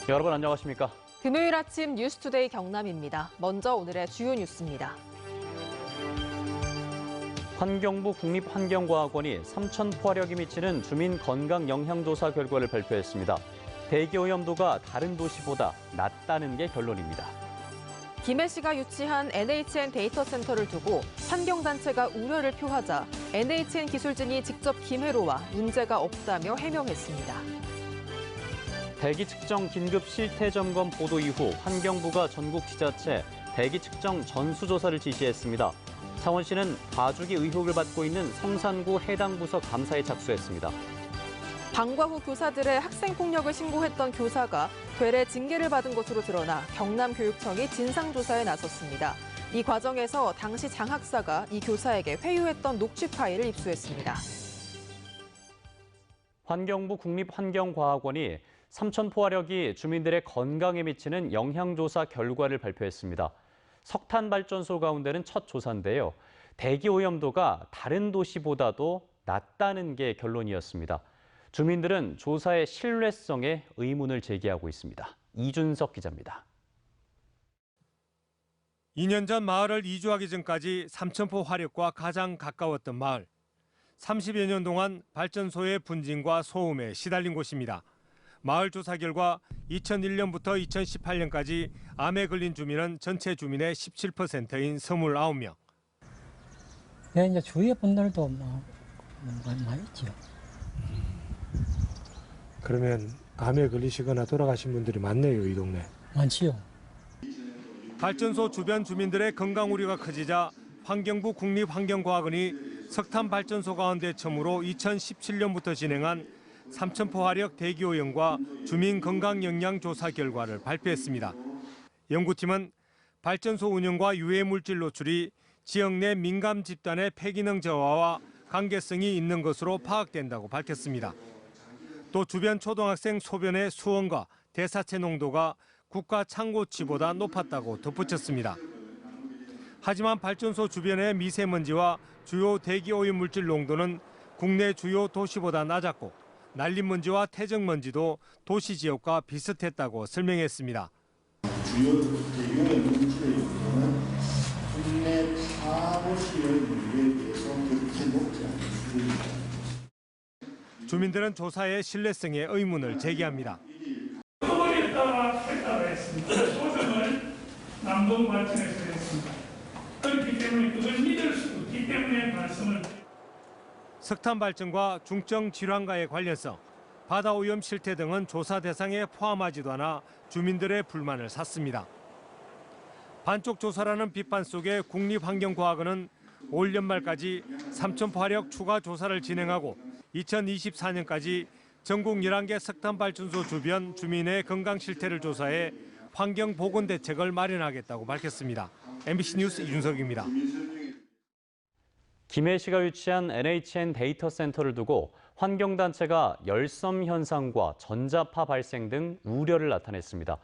여러분 안녕하십니까? 금요일 아침 뉴스투데이 경남입니다. 먼저 오늘의 주요 뉴스입니다. 환경부 국립환경과학원이 삼천 포화력이 미치는 주민 건강 영향조사 결과를 발표했습니다. 대기오염도가 다른 도시보다 낮다는 게 결론입니다. 김해시가 유치한 NHN 데이터 센터를 두고 환경단체가 우려를 표하자 NHN 기술진이 직접 김해로 와 문제가 없다며 해명했습니다. 대기 측정 긴급 실태 점검 보도 이후 환경부가 전국 지자체 대기 측정 전수조사를 지시했습니다. 창원시는 봐주기 의혹을 받고 있는 성산구 해당 부서 감사에 착수했습니다. 방과 후 교사들의 학생폭력을 신고했던 교사가 되레 징계를 받은 것으로 드러나 경남교육청이 진상조사에 나섰습니다. 이 과정에서 당시 장학사가 이 교사에게 회유했던 녹취 파일을 입수했습니다. 환경부 국립환경과학원이 삼천 포화력이 주민들의 건강에 미치는 영향조사 결과를 발표했습니다. 석탄 발전소 가운데는 첫 조사인데요. 대기 오염도가 다른 도시보다도 낮다는 게 결론이었습니다. 주민들은 조사의 신뢰성에 의문을 제기하고 있습니다. 이준석 기자입니다. 2년 전 마을을 이주하기 전까지 삼천포 화력과 가장 가까웠던 마을. 30여 년 동안 발전소의 분진과 소음에 시달린 곳입니다. 마을 조사 결과 2001년부터 2018년까지 암에 걸린 주민은 전체 주민의 17%인 29명. 네, 이제 주위의 분들도 많이 있죠. 그러면 암에 걸리시거나 돌아가신 분들이 많네요, 이 동네. 많지요. 발전소 주변 주민들의 건강 우려가 커지자 환경부 국립환경과학원이 석탄 발전소 가운데 처음으로 2017년부터 진행한 삼천포 화력 대기오염과 주민 건강 영향 조사 결과를 발표했습니다. 연구팀은 발전소 운영과 유해 물질 노출이 지역 내 민감 집단의 폐기능 저하와 관계성이 있는 것으로 파악된다고 밝혔습니다. 또 주변 초등학생 소변의 수온과 대사체 농도가 국가 참고치보다 높았다고 덧붙였습니다. 하지만 발전소 주변의 미세먼지와 주요 대기오염 물질 농도는 국내 주요 도시보다 낮았고 난림먼지와 퇴적먼지도 도시 지역과 비슷했다고 설명했습니다. 주요 대기오염 물질의 용도는 국내 타 도시의 물에 비해서 그렇게 높지 않은 수준입니다. 주민들은 조사의 신뢰성에 의문을 제기합니다. 소금에다가 했다고 했습니다. 소금을 남동발전에서 했습니다. 그렇기 때문에 그걸 믿을 수 없기 때문에 말씀을 드립니다. 석탄 발전과 중증 질환과의 관련성, 바다 오염 실태 등은 조사 대상에 포함하지도 않아 주민들의 불만을 샀습니다. 반쪽 조사라는 비판 속에 국립환경과학원은 올 연말까지 삼천포 화력 추가 조사를 진행하고 2024년까지 전국 11개 석탄 발전소 주변 주민의 건강 실태를 조사해 환경 보건 대책을 마련하겠다고 밝혔습니다. MBC 뉴스 이준석입니다. 김해시가 유치한 NHN 데이터 센터를 두고 환경단체가 열섬 현상과 전자파 발생 등 우려를 나타냈습니다.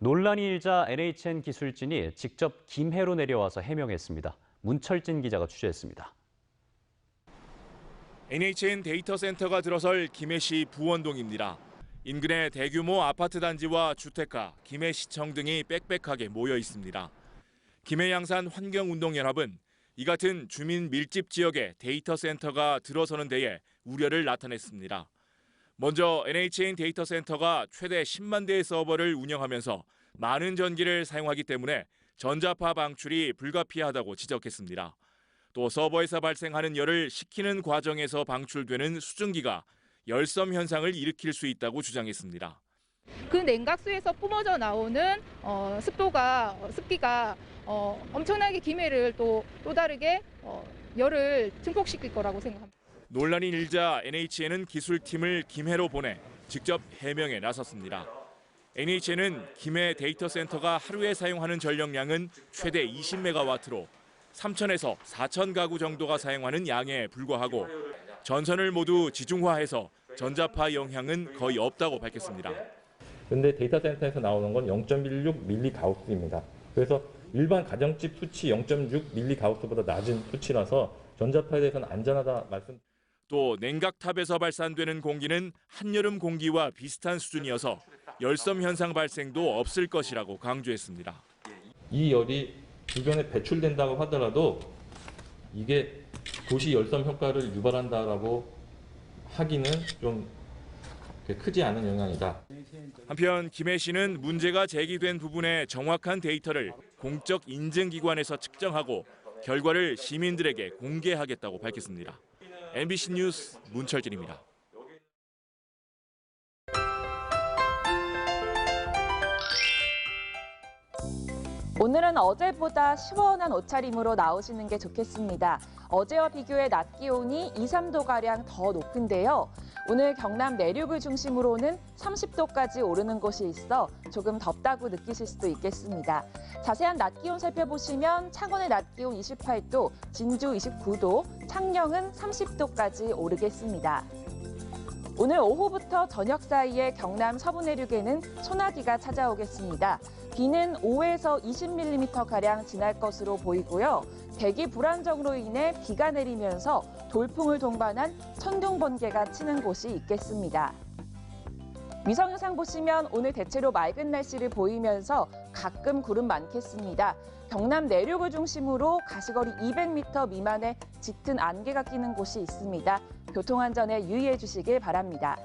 논란이 일자 NHN 기술진이 직접 김해로 내려와서 해명했습니다. 문철진 기자가 취재했습니다. NHN 데이터 센터가 들어설 김해시 부원동입니다. 인근의 대규모 아파트 단지와 주택가, 김해시청 등이 빽빽하게 모여 있습니다. 김해양산 환경운동연합은 이 같은 주민 밀집 지역에 데이터 센터가 들어서는 데에 우려를 나타냈습니다. 먼저 NHN 데이터 센터가 최대 10만 대의 서버를 운영하면서 많은 전기를 사용하기 때문에 전자파 방출이 불가피하다고 지적했습니다. 또 서버에서 발생하는 열을 식히는 과정에서 방출되는 수증기가 열섬 현상을 일으킬 수 있다고 주장했습니다. 그 냉각수에서 뿜어져 나오는 습기가 엄청나게 김해를 또 다르게 열을 증폭시킬 거라고 생각합니다. 논란이 일자 NHN은 기술팀을 김해로 보내 직접 해명에 나섰습니다. NHN은 김해 데이터 센터가 하루에 사용하는 전력량은 최대 20메가와트로 3천에서 4천 가구 정도가 사용하는 양에 불과하고 전선을 모두 지중화해서 전자파 영향은 거의 없다고 밝혔습니다. 근데 데이터 센터에서 나오는 건 0.16 밀리가우스입니다. 그래서 일반 가정집 수치 0.6 밀리가우스보다 낮은 수치라서 전자파에 대해서는 안전하다 말씀. 또 냉각탑에서 발산되는 공기는 한여름 공기와 비슷한 수준이어서 열섬 현상 발생도 없을 것이라고 강조했습니다. 이 열이 주변에 배출된다고 하더라도 이게 도시 열섬 효과를 유발한다라고 하기는 좀 크지 않은 영향이다. 한편 김해 씨는 문제가 제기된 부분의 정확한 데이터를 공적 인증기관에서 측정하고 결과를 시민들에게 공개하겠다고 밝혔습니다. MBC 뉴스 문철진입니다. 오늘은 어제보다 시원한 옷차림으로 나오시는 게 좋겠습니다. 어제와 비교해 낮 기온이 2, 3도가량 더 높은데요. 오늘 경남 내륙을 중심으로는 30도까지 오르는 곳이 있어 조금 덥다고 느끼실 수도 있겠습니다. 자세한 낮 기온 살펴보시면 창원의 낮 기온 28도, 진주 29도, 창녕은 30도까지 오르겠습니다. 오늘 오후부터 저녁 사이에 경남 서부 내륙에는 소나기가 찾아오겠습니다. 비는 5에서 20mm가량 지날 것으로 보이고요. 대기 불안정으로 인해 비가 내리면서 돌풍을 동반한 천둥 번개가 치는 곳이 있겠습니다. 위성 영상 보시면 오늘 대체로 맑은 날씨를 보이면서 가끔 구름 많겠습니다. 경남 내륙을 중심으로 가시거리 200m 미만의 짙은 안개가 끼는 곳이 있습니다. 교통안전에 유의해 주시길 바랍니다.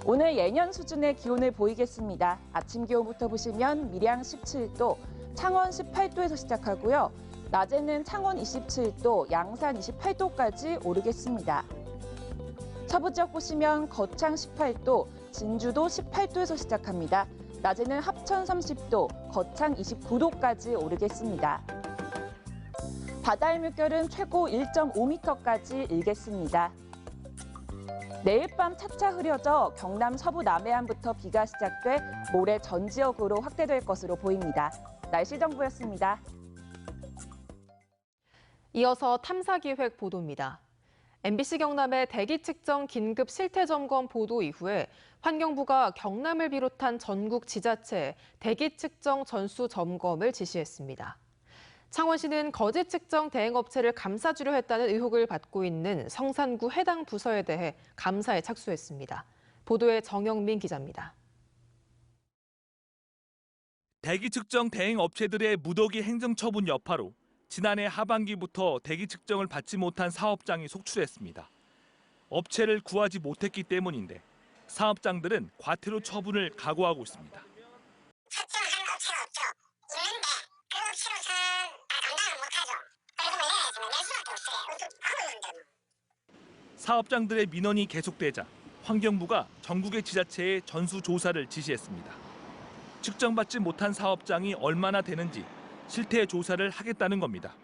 오늘 예년 수준의 기온을 보이겠습니다. 아침 기온부터 보시면 밀양 17도, 창원 18도에서 시작하고요. 낮에는 창원 27도, 양산 28도까지 오르겠습니다. 서부 지역 보시면 거창 18도, 진주도 18도에서 시작합니다. 낮에는 합천 30도, 거창 29도까지 오르겠습니다. 바다의 물결은 최고 1.5m까지 일겠습니다. 내일 밤 차차 흐려져 경남 서부 남해안부터 비가 시작돼 모레 전 지역으로 확대될 것으로 보입니다. 날씨 정보였습니다. 이어서 탐사기획 보도입니다. MBC 경남의 대기 측정 긴급 실태 점검 보도 이후에 환경부가 경남을 비롯한 전국 지자체에 대기 측정 전수 점검을 지시했습니다. 창원시는 거짓 측정 대행업체를 감싸주려 했다는 의혹을 받고 있는 성산구 해당 부서에 대해 감사에 착수했습니다. 보도에 정영민 기자입니다. 대기 측정 대행 업체들의 무더기 행정처분 여파로 지난해 하반기부터 대기 측정을 받지 못한 사업장이 속출했습니다. 업체를 구하지 못했기 때문인데 사업장들은 과태료 처분을 각오하고 있습니다. 측정하는 업체가 없죠. 있는데 그 업체로서는 감당을 못하죠. 그래서 내야지만 낼 수밖에 없어요. 하고 있는데. 사업장들의 민원이 계속되자 환경부가 전국의 지자체에 전수조사를 지시했습니다. 측정받지 못한 사업장이 얼마나 되는지 실태 조사를 하겠다는 겁니다.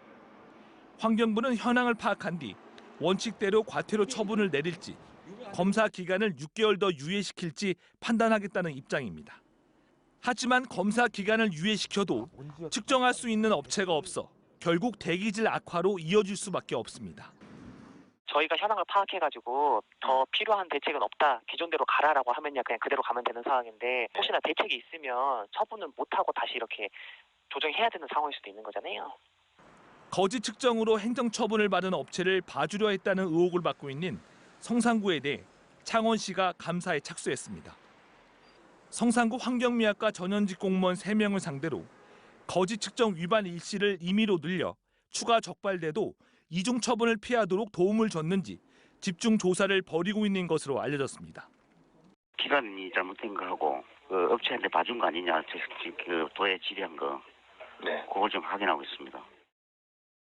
환경부는 현황을 파악한 뒤 원칙대로 과태료 처분을 내릴지 검사 기간을 6개월 더 유예시킬지 판단하겠다는 입장입니다. 하지만 검사 기간을 유예시켜도 측정할 수 있는 업체가 없어 결국 대기질 악화로 이어질 수밖에 없습니다. 저희가 현황을 파악해가지고 더 필요한 대책은 없다, 기존대로 가라라고 하면요 그냥 그대로 가면 되는 상황인데 혹시나 대책이 있으면 처분을 못하고 다시 이렇게 조정해야 되는 상황일 수도 있는 거잖아요. 거짓 측정으로 행정처분을 받은 업체를 봐주려 했다는 의혹을 받고 있는 성산구에 대해 창원시가 감사에 착수했습니다. 성산구 환경미화과 전현직 공무원 3명을 상대로 거짓 측정 위반 일시를 임의로 늘려 추가 적발돼도 이중 처분을 피하도록 도움을 줬는지 집중 조사를 벌이고 있는 것으로 알려졌습니다. 기관이 잘못된 거하고 그 업체한테 봐준 거 아니냐, 그 도에 질의한 거, 그걸 좀 확인하고 있습니다.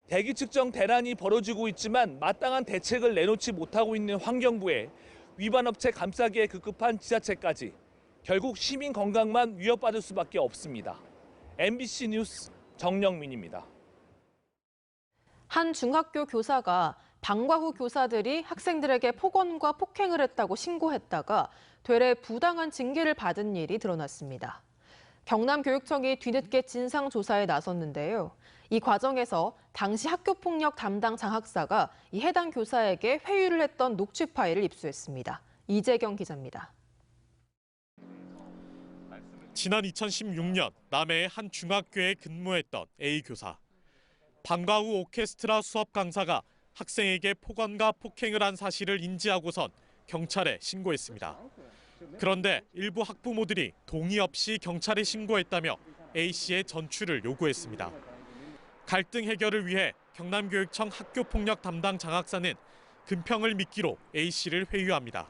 대기 측정 대란이 벌어지고 있지만 마땅한 대책을 내놓지 못하고 있는 환경부에 위반업체 감싸기에 급급한 지자체까지 결국 시민 건강만 위협받을 수밖에 없습니다. MBC 뉴스 정영민입니다. 한 중학교 교사가 방과 후 교사들이 학생들에게 폭언과 폭행을 했다고 신고했다가 되레 부당한 징계를 받은 일이 드러났습니다. 경남교육청이 뒤늦게 진상조사에 나섰는데요. 이 과정에서 당시 학교폭력 담당 장학사가 이 해당 교사에게 회유를 했던 녹취 파일을 입수했습니다. 이재경 기자입니다. 지난 2016년 남해의 한 중학교에 근무했던 A 교사. 방과 후 오케스트라 수업 강사가 학생에게 폭언과 폭행을 한 사실을 인지하고선 경찰에 신고했습니다. 그런데 일부 학부모들이 동의 없이 경찰에 신고했다며 A씨의 전출을 요구했습니다. 갈등 해결을 위해 경남교육청 학교폭력 담당 장학사는 금평을 미끼로 A씨를 회유합니다.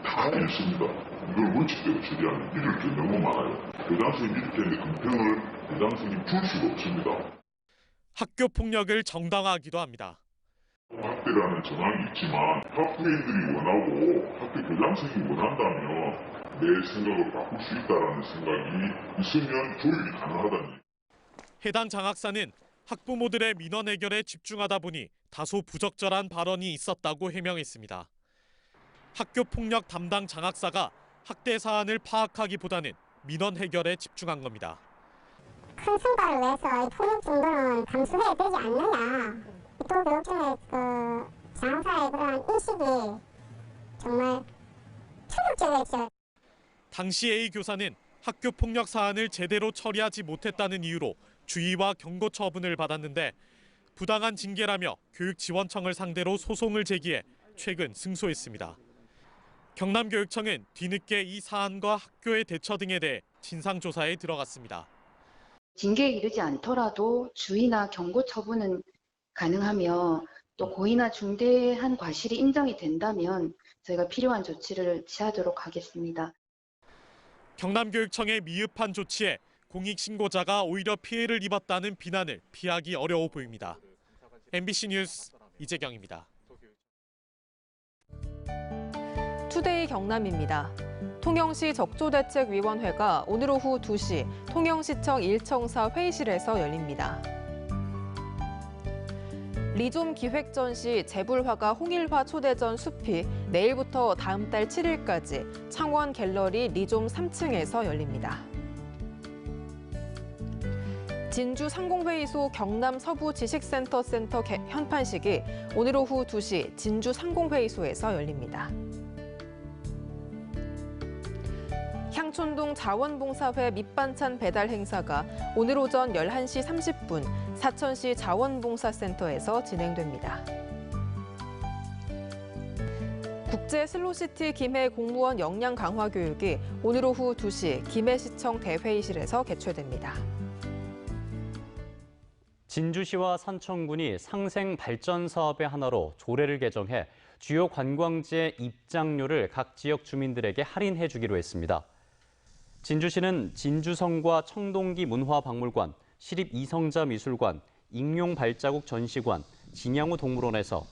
다 있습니다. 이걸 원칙대로 처리하는 믿을 게 너무 많아요. 교장선생님 믿을 텐데 금평을 교장선생님 줄 수가 없습니다. 학교폭력을 정당화하기도 합니다. 학대라는 정황이 있지만 학부모들이 원하고 학교 교장선생님이 원한다면 내 생각을 바꿀 수 있다는 생각이 있으면 조율이 가능하다는. 해당 장학사는 학부모들의 민원 해결에 집중하다 보니 다소 부적절한 발언이 있었다고 해명했습니다. 학교폭력 담당 장학사가 학대 사안을 파악하기보다는 민원 해결에 집중한 겁니다. 큰 성과를 내서 폭력 정도는 감수해야 되지 않느냐. 또 교육청의 장사의 그런 인식이 정말 충격적이었죠. 당시 A 교사는 학교폭력 사안을 제대로 처리하지 못했다는 이유로 주의와 경고 처분을 받았는데 부당한 징계라며 교육지원청을 상대로 소송을 제기해 최근 승소했습니다. 경남교육청은 뒤늦게 이 사안과 학교의 대처 등에 대해 진상조사에 들어갔습니다. 징계에 이르지 않더라도 주의나 경고 처분은 가능하며 또 고의나 중대한 과실이 인정이 된다면 저희가 필요한 조치를 취하도록 하겠습니다. 경남교육청의 미흡한 조치에 공익신고자가 오히려 피해를 입었다는 비난을 피하기 어려워 보입니다. MBC 뉴스 이재경입니다. 투데이 경남입니다. 통영시 적조대책위원회가 오늘 오후 2시 통영시청 1청사 회의실에서 열립니다. 리좀 기획전 시 재불화가 홍일화 초대전 숲이 내일부터 다음 달 7일까지 창원 갤러리 리좀 3층에서 열립니다. 진주 상공회의소 경남 서부 지식센터 현판식이 오늘 오후 2시 진주 상공회의소에서 열립니다. 향촌동 자원봉사회 밑반찬 배달 행사가 오늘 오전 11시 30분 사천시 자원봉사센터에서 진행됩니다. 국제 슬로시티 김해 공무원 역량 강화 교육이 오늘 오후 2시 김해시청 대회의실에서 개최됩니다. 진주시와 산청군이 상생 발전 사업의 하나로 조례를 개정해 주요 관광지의 입장료를 각 지역 주민들에게 할인해 주기로 했습니다. 진주시는 진주성과 청동기 문화박물관, 시립 이성자 미술관, 익룡 발자국 전시관, 진양호 동물원에서,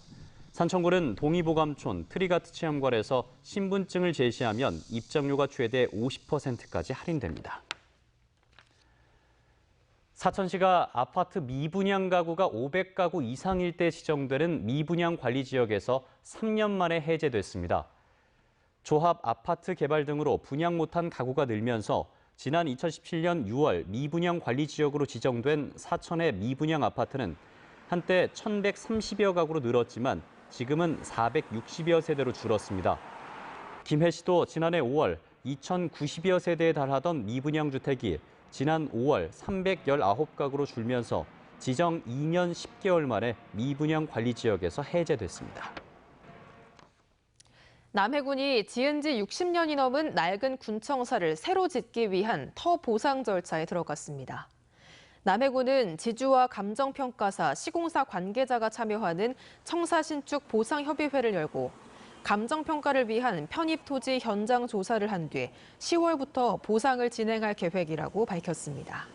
산청군은 동의보감촌 트리가트 체험관에서 신분증을 제시하면 입장료가 최대 50%까지 할인됩니다. 사천시가 아파트 미분양 가구가 500가구 이상일 때 지정되는 미분양 관리 지역에서 3년 만에 해제됐습니다. 조합 아파트 개발 등으로 분양 못한 가구가 늘면서 지난 2017년 6월 미분양 관리 지역으로 지정된 사천의 미분양 아파트는 한때 1,130여 가구로 늘었지만 지금은 460여 세대로 줄었습니다. 김해시도 지난해 5월 2,090여 세대에 달하던 미분양 주택이 지난 5월 319가구로 줄면서 지정 2년 10개월 만에 미분양 관리 지역에서 해제됐습니다. 남해군이 지은 지 60년이 넘은 낡은 군청사를 새로 짓기 위한 터 보상 절차에 들어갔습니다. 남해군은 지주와 감정평가사, 시공사 관계자가 참여하는 청사신축 보상협의회를 열고 감정평가를 위한 편입 토지 현장 조사를 한 뒤 10월부터 보상을 진행할 계획이라고 밝혔습니다.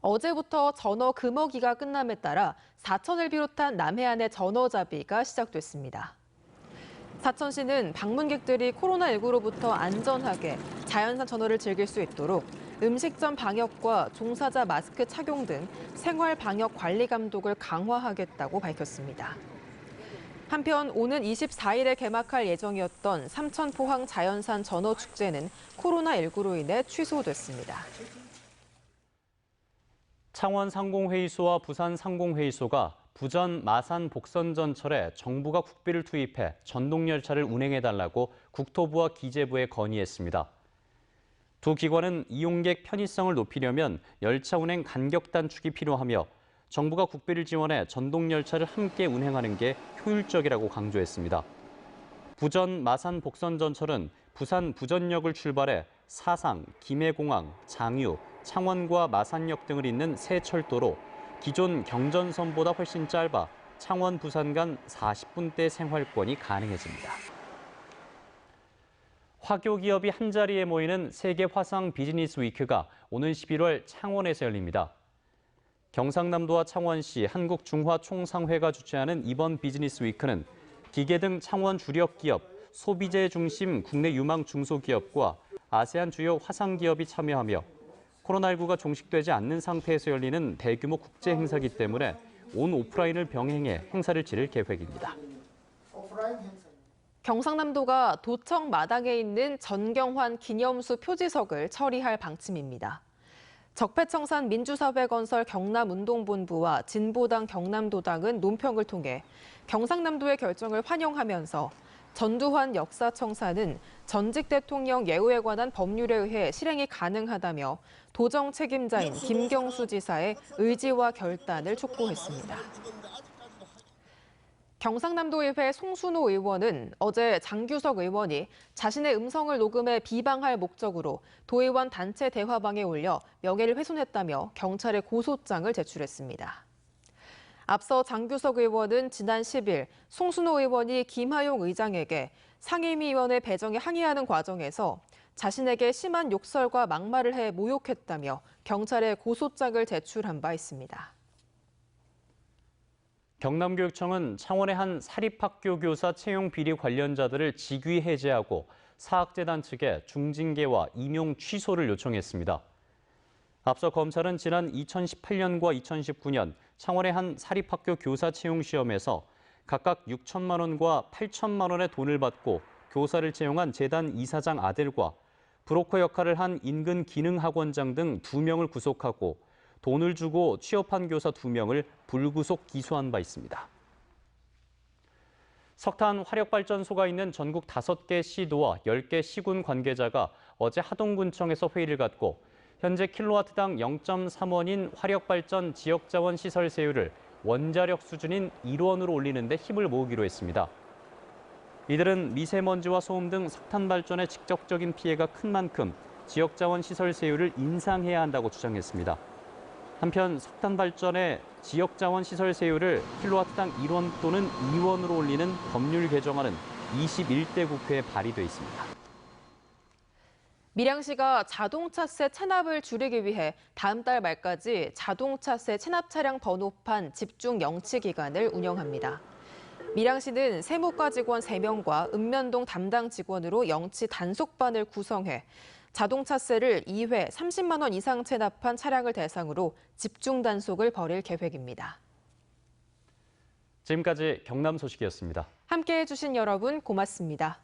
어제부터 전어 금어기가 끝남에 따라 사천을 비롯한 남해안의 전어잡이가 시작됐습니다. 사천시는 방문객들이 코로나19로부터 안전하게 자연산 전어를 즐길 수 있도록 음식점 방역과 종사자 마스크 착용 등 생활 방역 관리 감독을 강화하겠다고 밝혔습니다. 한편 오는 24일에 개막할 예정이었던 삼천포항 자연산 전어 축제는 코로나19로 인해 취소됐습니다. 창원 상공회의소와 부산 상공회의소가 부전 마산 복선전철에 정부가 국비를 투입해 전동열차를 운행해달라고 국토부와 기재부에 건의했습니다. 두 기관은 이용객 편의성을 높이려면 열차 운행 간격 단축이 필요하며 정부가 국비를 지원해 전동열차를 함께 운행하는 게 효율적이라고 강조했습니다. 부전 마산 복선 전철은 부산 부전역을 출발해 사상, 김해공항, 장유, 창원과 마산역 등을 잇는 새 철도로 기존 경전선보다 훨씬 짧아 창원 부산 간 40분대 생활권이 가능해집니다. 화교 기업이 한자리에 모이는 세계 화상 비즈니스 위크가 오는 11월 창원에서 열립니다. 경상남도와 창원시 한국중화총상회가 주최하는 이번 비즈니스 위크는 기계 등 창원 주력 기업, 소비재 중심 국내 유망 중소기업과 아세안 주요 화상 기업이 참여하며 코로나19가 종식되지 않는 상태에서 열리는 대규모 국제 행사이기 때문에 온 오프라인을 병행해 행사를 치를 계획입니다. 경상남도가 도청 마당에 있는 전경환 기념수 표지석을 처리할 방침입니다. 적폐청산 민주사회건설 경남운동본부와 진보당 경남도당은 논평을 통해 경상남도의 결정을 환영하면서 전두환 역사청사는 전직 대통령 예우에 관한 법률에 의해 실행이 가능하다며 도정 책임자인 김경수 지사의 의지와 결단을 촉구했습니다. 경상남도의회 송순호 의원은 어제 장규석 의원이 자신의 음성을 녹음해 비방할 목적으로 도의원 단체 대화방에 올려 명예를 훼손했다며 경찰에 고소장을 제출했습니다. 앞서 장규석 의원은 지난 10일 송순호 의원이 김하용 의장에게 상임위원회 배정에 항의하는 과정에서 자신에게 심한 욕설과 막말을 해 모욕했다며 경찰에 고소장을 제출한 바 있습니다. 경남교육청은 창원의 한 사립학교 교사 채용 비리 관련자들을 직위 해제하고 사학재단 측에 중징계와 임용 취소를 요청했습니다. 앞서 검찰은 지난 2018년과 2019년 창원의 한 사립학교 교사 채용 시험에서 각각 6천만 원과 8천만 원의 돈을 받고 교사를 채용한 재단 이사장 아들과 브로커 역할을 한 인근 기능학원장 등 2명을 구속하고 돈을 주고 취업한 교사 2명을 불구속 기소한 바 있습니다. 석탄 화력발전소가 있는 전국 5개 시도와 10개 시군 관계자가 어제 하동군청에서 회의를 갖고 현재 킬로와트당 0.3원인 화력발전 지역자원 시설 세율을 원자력 수준인 1원으로 올리는 데 힘을 모으기로 했습니다. 이들은 미세먼지와 소음 등 석탄 발전에 직접적인 피해가 큰 만큼 지역자원 시설 세율을 인상해야 한다고 주장했습니다. 한편 석탄 발전의 지역자원 시설 세율을 킬로와트당 1원 또는 2원으로 올리는 법률 개정안은 21대 국회에 발의돼 있습니다. 밀양시가 자동차세 체납을 줄이기 위해 다음 달 말까지 자동차세 체납 차량 번호판 집중 영치 기간을 운영합니다. 밀양시는 세무과 직원 3명과 읍면동 담당 직원으로 영치 단속반을 구성해 자동차세를 2회 30만 원 이상 체납한 차량을 대상으로 집중 단속을 벌일 계획입니다. 지금까지 경남 소식이었습니다. 함께해 주신 여러분 고맙습니다.